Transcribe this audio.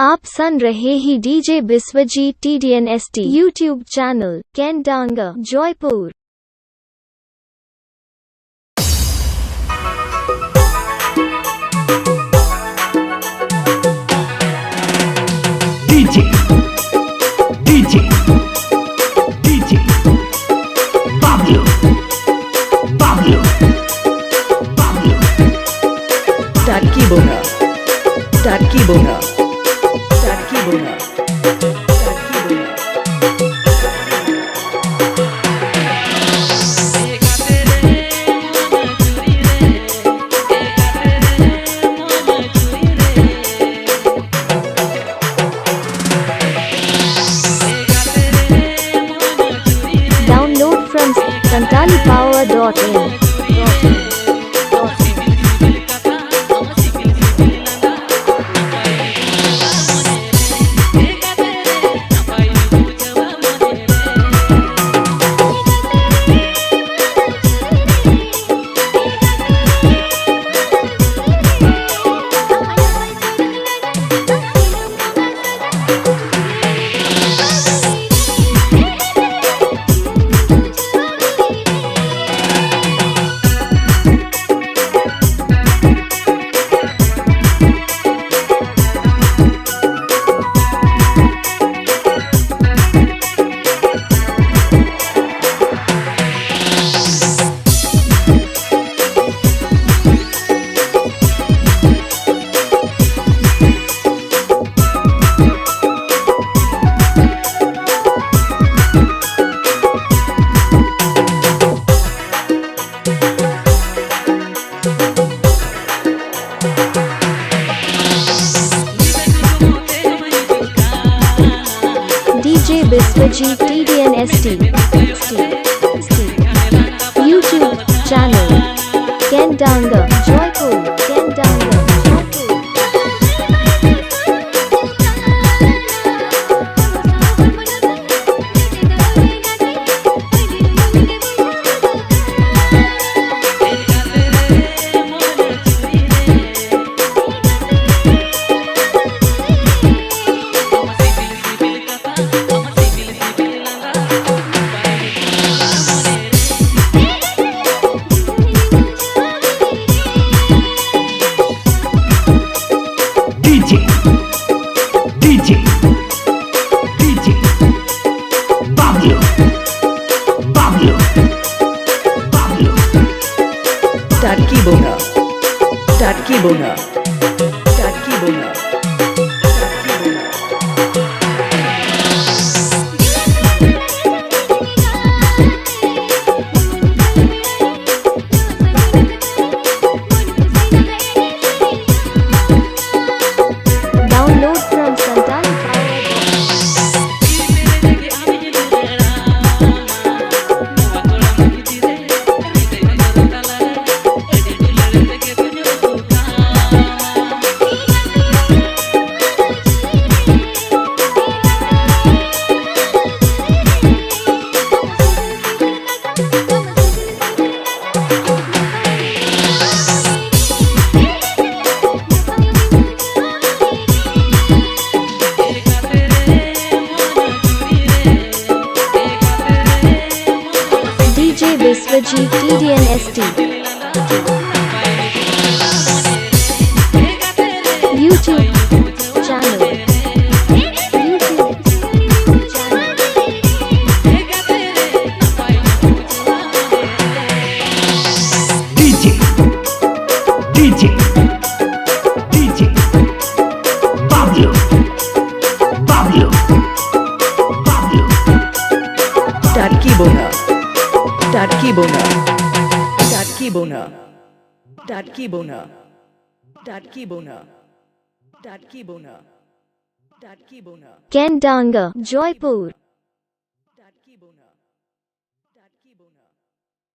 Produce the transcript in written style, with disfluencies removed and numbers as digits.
आप सुन रहे ही DJ Biswajit TDNST YouTube channel केंडांगा Jaipur. DJ DJ DJ Pablo Pablo Pablo Tarki Bona Tarki Bona Tarki Bona Tarki Bona Download from santalipower.in. DJ Biswajit TDNST YouTube channel Kendanga Joypur Kendanga Joypur। DJ DJ DJ Pablo Pablo Pablo Tarki Bona Tarki Bona Tarki Bona Tarki Bona Download from santalipower.in। DJ Biswajit TDNST YouTube channel DJ DJ DJ Pablo Pablo Pablo Tarki Bona Tarki Bona Tarki Bona Tarki Bona Tarki Bona Tarki Bona Tarki Bona Kendanga Joypur। Tarki Bona